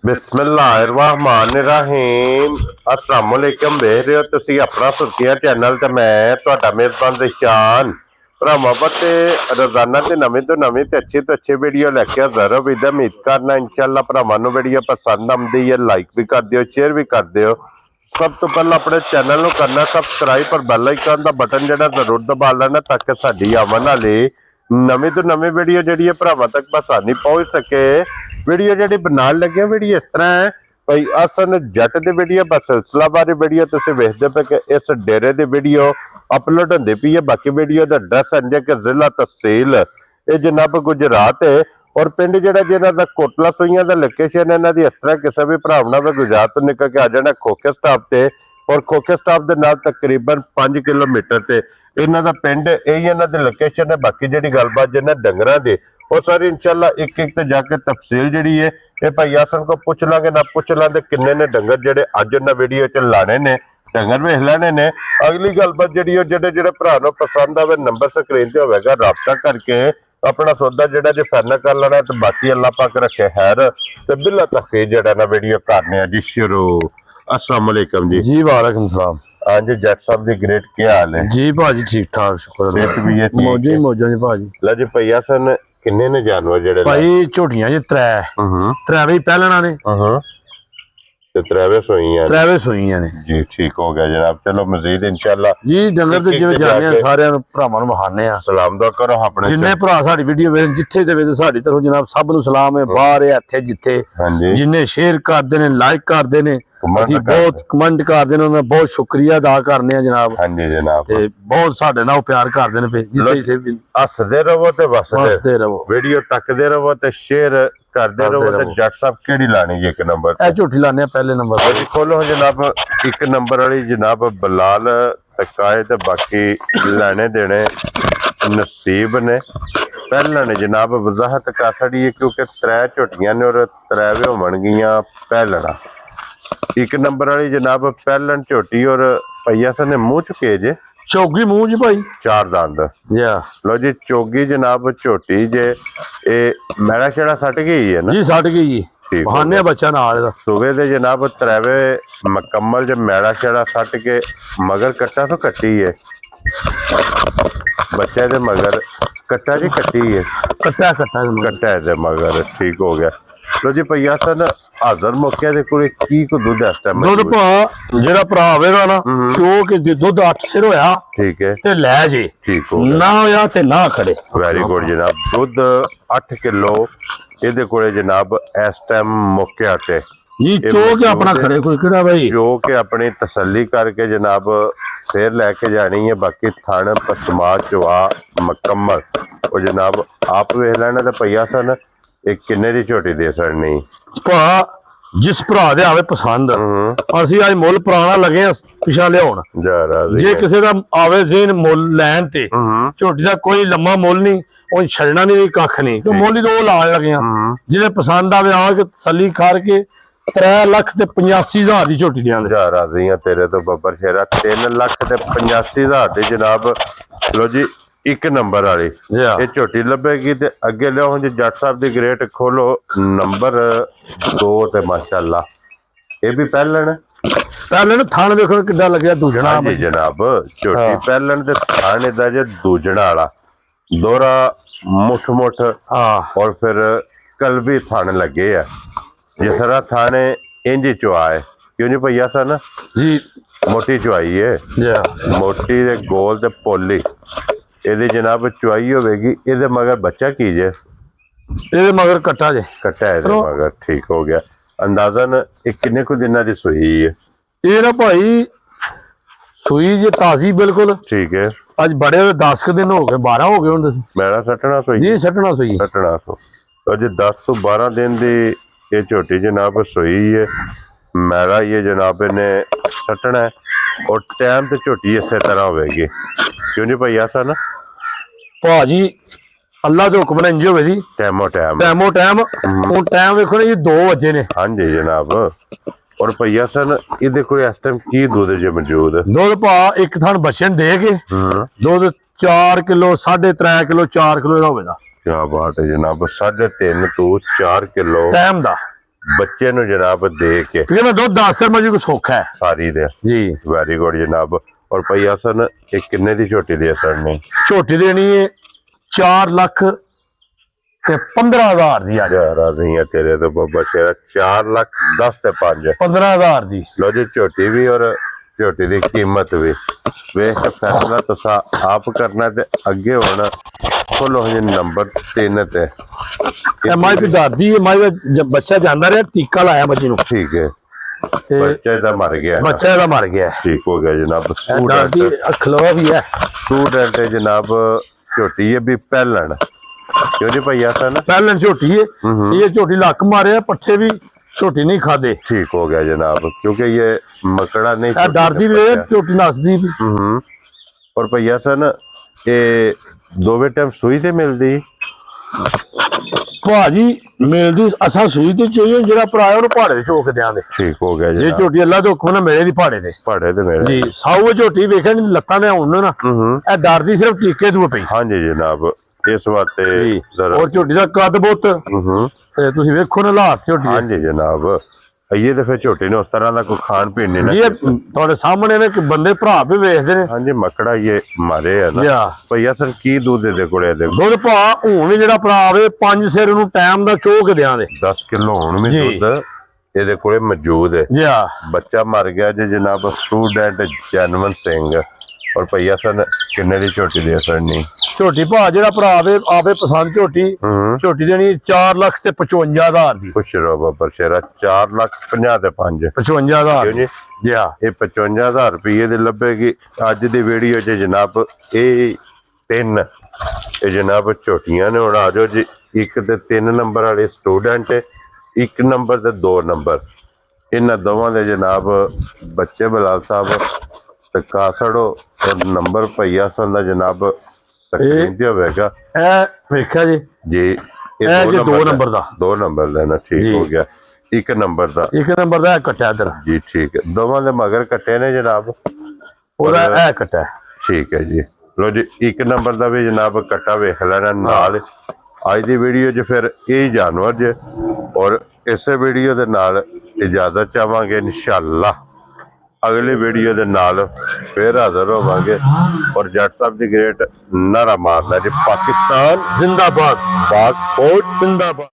बिस्मिल्लाहिर्रहमानिर्रहीम अस्सलाम वालेकुम देख रहे हो तुसी अपना सुर्खियां चैनल ते मैं तुहाडा मेजबान दिशान भरावां ते रोजाना की नवीं तो नवीं ते अच्छी वीडियो लैके हाजिर हो। विद उम्मीद करना इंशाअल्लाह भरावां नूं वीडियो पसंद आउंदी है, लाइक भी कर दिओ, शेयर भी कर दिओ। सब तो पहले अपने चैनल नूं करना सबसक्राइब और बैल आइकन दा बटन जिहड़ा जरूर दबा लेना ताकि साडी आवन वाली नवीं तो नवीं वीडियो जिहड़ी है भरावां तक आसानी पहुंच सके। वीडियो जी बनाने लगे वीडियो इस तरह है भाई असन जट की वीडियो बस सिलसिला बारे वीडियो तुम वेखते पे कि इस डेरे की वीडियो अपलोड होती पी है। बाकी वीडियो का एड्रैस है कि जिला तहसील ये जनाब गुजरात है और पिंड जो जिन्हों का कोटला सूइयां का लोकेशन है। इन्हों की इस तरह किसी भी भरावना में गुजरात तो निकल के आ जाना खोखे स्टाफ से और खोखे स्टाफ के नाल तकरीबन 5 किलोमीटर से इन्हों का पिंड यही इन्हों की लोकेशन है। बाकी जी गलबात जिन्हें डंगर की वो सारी इंशाल्लाह एक एक जाके तफसील जी है ये भाई आसन को पूछ लांगे ना पूछ लांगे किन्ने ने डंगर जेडे अज इन्हें वीडियो च लाने ने डंगर वेख लेने ने। अगली गलबात जी जेडे जेडे भरा नूं पसंद आवे नंबर स्क्रीन ते होवेगा राबता करके अपना सौदा जेड़ा जो फाइनल कर लेना। तो बाकी अल्लाह पाक रखे खैर ते बिला तखीर जेड़ा ना वीडियो करने जी शुरू। अस्सलाम वालेकुम जी। जी वालेकुम सलाम। हाँ जी जट साहब जी ग्रेट क्या हाल है जी भाजी ठीक ठाक शुक्र सेहत भी है मौजा ही मौजा जी भाजी। लो जी भैया सन किन्ने ने जानवर जेड़े भाई झोटियां जी त्रै भी पहलना ने ते त्रैवे सोइयां त्रै सोइयां ने जी ठीक हो गया जनाब। चलो मजीद इंशाल्लाह जी डंगर ते जिवें जाने सारे भरावां नूं वहाने आ सलाम दुआ करो अपने जिन्ने भरा साडी वीडियो वेख जिथे ते वेख साडी तरफ जनाब सब नूं सलाम है। बाहर है इत्थे जिथे जिन्ने शेयर करदे ने लाइक करदे ने ਅਸੀਂ बहुत कमेंट करदे ने उन्हां दा बहुत शुक्रिया अदा करने आ जनाब। हां जी जनाब ते बहुत साडे नाल प्यार करदे ने जिथे जिथे भी हसदे रहो ते वसदे रहो वीडियो तकदे रहो ते शेयर करदे रहो ते जट साहब केड़ी लानी जी एक नंबर ए झूठी लाने पहले नंबर जी खोलो जनाब एक नंबर वाली जनाब बलाल तकाए ते बाकी लेने देने नसीब ने पहला ने जनाब वजाहत कर छड़ी है क्योंकि त्रै झोटियां ने और त्रैवे होवणगियां पहलना। एक नंबर वाली जनाब पहलन झोटी और भैया सन ने मुंह चुके जे चौगी मुंह जी भाई चार दंद लो जी चौगी जनाब झोटी जे ए मैड़ा शेड़ा सट गई है ना जी सट गई जी बहाने बच्चा नाल सुबह दे जनाब त्रैवे मुकम्मल जब मैड़ा शेड़ा सट के मगर कट्टा तो कट्टी है बच्चे दे मगर कट्टा जी कट्टी है कट्टा कट्टा कट्टा है मगर ठीक हो गया। लो जी भैया सन हाजर मौके दे कोल की को दूध इस टाइम दूध भा जेड़ा भरा आवेगा ना चो के दूध 8 सिर होया ठीक है ते ले जी ठीक हो ना होया ते ना खड़े वेरी गुड जनाब दूध 8 किलो ਇਹਦੇ ਕੋਲੇ जनाब इस टाइम मौके आते जी चो के अपना खड़े कोई केड़ा भाई जो के अपनी तसल्ली करके जनाब फिर लेके जानी है। बाकी थन पसमा चवा मुकम्मल और जनाब आप वेख लेना ते भैया सन एक किन्ने दी झोटी दे सकनी भा जिस भरा दे आवे पसंद असि अज मुल पुराना लगे पिछा लियाउण जे किसी दा आवे जेन मुल लैन ते झोटी दा कोई लम्मा मुल नहीं ਉਹ ਛੱਡਣਾ ਨਹੀਂ ਕੱਖ ਨਹੀਂ ਤੇ ਮੁੱਲ ਹੀ ਦੋ ਲਾਣ ਲੱਗੇ ਆ ਜਿਹਨੇ ਪਸੰਦ ਆਵੇ ਆ ਕੇ ਤਸੱਲੀ ਕਰਕੇ 3,85,000 ਦੀ ਝੋਟੀ ਦੇਾਂਗੇ ਜਾ ਰਾਜ਼ੀਆਂ ਤੇਰੇ ਤੋਂ ਬੱਬਰ ਸ਼ੇਰਾ 3,85,000 ਦੀ ਜਨਾਬ। ਲੋ ਜੀ ਇੱਕ ਨੰਬਰ ਵਾਲੀ ਇਹ ਝੋਟੀ ਲੱਭੇਗੀ ਤੇ ਅੱਗੇ ਲਿਆਓ ਹੁਣ ਜੱਟ ਸਾਹਿਬ ਦੀ ਗ੍ਰੇਟ ਖੋਲੋ ਨੰਬਰ 2 ਤੇ ਮਾਸ਼ਾਅੱਲਾ ਇਹ ਵੀ ਪਹਿਲਣ ਥਣ ਦੇਖੋ ਕਿੱਦਾਂ ਲੱਗਿਆ ਦੂਜਣਾ ਜੀ ਜਨਾਬ ਝੋਟੀ ਪਹਿਲਣ ਤੇ ਥਣ ਇਹਦਾ ਜੇ ਦੂਜਣਾ ਵਾਲਾ दोरा मुठ मुठ और फिर कलबी थाने लगे है जिस तरह थाने इंज चुआए क्यों नहीं भैया सन जी मोटी चुआई है मोटी दे गोल ते पोली ये जनाब चुआई होगी ये मगर बच्चा की जे ये मगर कट्टा जे कट्टा है मगर ठीक हो गया। अंदाजन एक किन्ने को दिना दी सुई है ये ना भाई सुई जे ताजी बिल्कुल ठीक है आज बड़े 10 दिन हो गए 12 हो गए मेरा सटना सोई जी सटना सोई सटना सो अज 10 तो 12 दिन दी ये झोटी जनाब सोई है मैला ये जनाब ने सटना है और टाइम तो झोटी इस तरह होगी क्यों नहीं भैया सन भाजी अल्लाह के हुक्म ने इंज होवे जी टाइमो टाइम हुण टाइम देखो ना जी 2 बजे ने हाँ जी जनाब और भैया सन ये कोई इस टाइम की दूध जो मौजूद दूध भा एक थान बच्चे दे के दूध 4 किलो 3.5 किलो 4 किलो का होगा। क्या बात है जनाब 3.5 तो 4 किलो टाइम दा ਬੱਚੇ ਨੂੰ ਜਨਾਬ ਦੇ ਕੇ ਠੀਕ ਹੈ ਮੈਂ ਦੁੱਧ 10 ਰੁਪਏ ਜੀ ਕੋ ਸੌਖਾ ਹੈ ਸਾਰੀ ਦੇ ਜੀ। ਵੈਰੀ ਗੁੱਡ ਜਨਾਬ। ਔਰ ਭਈ ਹਸਨ ਇਹ ਕਿੰਨੇ ਦੀ ਝੋਟੀ ਦੇ ਸਰ ਨੇ? ਝੋਟੀ ਦੇਣੀ ਹੈ 4 ਲੱਖ ਤੇ 15,000 ਦੀ ਆ ਯਾਰ ਆ ਨਹੀਂ ਹੈ ਤੇਰੇ ਤੋਂ ਬਾਬਾ ਸ਼ੇਰਾ 4 ਲੱਖ 10 ਤੇ 5 15,000 ਦੀ। ਲੋ ਜੀ ਝੋਟੀ ਵੀ ਔਰ ਝੋਟੀ ਦੀ ਕੀਮਤ ਵੀ ਵੇਖ ਕੇ ਫੈਸਲਾ ਤੁਸੀਂ ਆਪ ਕਰਨਾ ਤੇ ਅੱਗੇ ਹੋਣਾ। ਖੋਲੋ ਜੀ ਨੰਬਰ 3 ਤੇ ਇਹ ਮਾਈ ਦੀ ਦਾਦੀ ਹੈ, ਮਾਈ ਦਾ ਬੱਚਾ ਜਾਂਦਾ ਰਿਹਾ ਟੀਕਾ ਲਾਇਆ ਬੱਚੇ ਨੂੰ ਠੀਕ ਹੈ। ਤੇ ਬੱਚਾ ਇਹਦਾ ਮਰ ਗਿਆ ਬੱਚਾ ਇਹਦਾ ਮਰ ਗਿਆ। ਠੀਕ ਹੋ ਗਿਆ ਜਨਾਬ। ਦਾਦੀ ਅਖਲਵਾ ਵੀ ਹੈ ਸਟੂਡੈਂਟ ਹੈ ਜਨਾਬ। ਝੋਟੀ ਇਹ ਵੀ ਪਹਿਲਣ क्यों जी भैया सन ਪਹਿਲਣ ਝੋਟੀ है ये ਝੋਟੀ ਲੱਕ मारे पट्ठे भी ਝੋਟੀ नहीं खादे। ठीक हो गया जनाब क्योंकि ये मकड़ा नहीं डरदी भी ਝੋਟੀ नसदी भी। और भैया सन ये दोवे टाइम सूई ते मिलदी भाजी मिलदी असा सूई ते चाहिए जेड़ा भरा है ओनु पहाड़े ते चोक देंगे। ठीक हो गया ये ਝੋਟੀ अल्लाह तो हुक्म ने मेरे दी पहाड़े ते मेरे जी साऊ ਝੋਟੀ वेखे नहीं लत्तां ने हुन ना ए डरदी सिर्फ टीके दूए पई। हां जी जनाब इस वास्ते और ਝੋਟੀ ਦਾ ਕੱਦ ਬਹੁਤ ਤੇ ਤੁਸੀਂ ਵੇਖੋ ਨਾ ਹਾਲਾਤ ਝੋਟੀ। हां जी जनाब ये तो फिर ਝੋਟੀ ने उस तरह का कोई खान पीन नहीं ना ये ਤੁਹਾਡੇ ਸਾਹਮਣੇ ਨੇ ਕਿ ਬੰਦੇ ਭਰਾ ਵੀ ਵੇਖਦੇ ਨੇ। हां जी मकड़ा ये मारे है ना भैया सर की दूध दे कोले दे ਦੁੱਧ ਭਾ ਹੁਣ ਵੀ ਜਿਹੜਾ ਭਰਾ ਆਵੇ 5 ਸਿਰ ਨੂੰ ਟਾਈਮ ਦਾ ਚੋਕ ਦਿਆਂਗੇ 10 किलो ਹੁਣ ਵੀ ਦੁੱਧ ਇਹਦੇ ਕੋਲੇ ਮੌਜੂਦ ਹੈ ਜੀ। ਬੱਚਾ ਮਰ ਗਿਆ ਜੀ ਜਨਾਬ। ਸਟੂਡੈਂਟ ਜਨਮਨ ਸਿੰਘ ਔਰ ਭਈਆ ਸਨ ਕਿੰਨੇ ਦੀ ਝੋਟੀ ਦੇ ਸਰ ਨਹੀਂ ਝੋਟੀ ਭਾ ਜਿਹੜਾ ਭਰਾ ਆਵੇ ਪਸੰਦ ਝੋਟੀ ਦੇਣੀ 4 ਲੱਖ ਤੇ 55,000 ਦੀ। ਖੁਸ਼ ਰਹੋ ਬਾਬਾ ਸ਼ੇਰਾ 4 ਲੱਖ 50 ਤੇ 5 55,000 ਜੀ। ਇਹ 55,000 ਰੁਪਏ ਦੇ ਲੱਭੇਗੀ ਅੱਜ ਦੀ ਵੀਡੀਓ 'ਚ ਜਨਾਬ। ਇਹ 3 ਇਹ ਜਨਾਬ ਝੋਟੀਆਂ ਨੇ। ਹੁਣ ਆ ਜਾਓ ਜੀ 1 ਤੇ 3 ਨੰਬਰ ਵਾਲੇ ਸਟੂਡੈਂਟ 1 ਨੰਬਰ ਤੇ 2 ਨੰਬਰ ਇਹਨਾਂ ਦੋਵਾਂ ਦੇ ਜਨਾਬ ਬੱਚੇ ਬਲਾਲ ਸਾਹਿਬ ਤੇ ਕਾਸੜੋ और नंबर भैया सन ਦਾ ਜਨਾਬ ਸਕਰੀਨ ਤੇ ਹੋਵੇਗਾ। ਇਹ ਵੇਖਿਆ ਜੀ ਜੀ ਇਹ ਜੀ 2 ਨੰਬਰ ਦਾ 2 ਨੰਬਰ ਲੈਣਾ ਠੀਕ ਹੋ ਗਿਆ। 1 ਨੰਬਰ ਦਾ 1 ਨੰਬਰ ਦਾ ਕੱਟਿਆ ਇਧਰ ਜੀ ਠੀਕ ਹੈ। ਦੋਵਾਂ ਦੇ ਮਗਰ ਕੱਟੇ ਨੇ ਜਨਾਬ। ਉਹਦਾ ਇਹ ਕੱਟਾ ਠੀਕ ਹੈ ਜੀ। ਲੋ ਜੀ 1 ਨੰਬਰ ਦਾ ਵੀ ਜਨਾਬ ਕੱਟਾ ਵੇਖ ਲੈਣਾ ਨਾਲ। ਅੱਜ ਦੀ ਵੀਡੀਓ 'ਚ ਫਿਰ ਇਹ ਜਾਨਵਰ ਜੇ ਔਰ ਇਸੇ ਵੀਡੀਓ ਦੇ ਨਾਲ ਇਜਾਜ਼ਤ ਚਾਹਾਂਗੇ ਇਨਸ਼ਾਅੱਲਾ। अगले वीडियो के नाल फिर हाजिर होवांगे और जट साहब दी ग्रेट नारा मारना जी पाकिस्तान जिंदाबाद पाक फौज जिंदाबाद।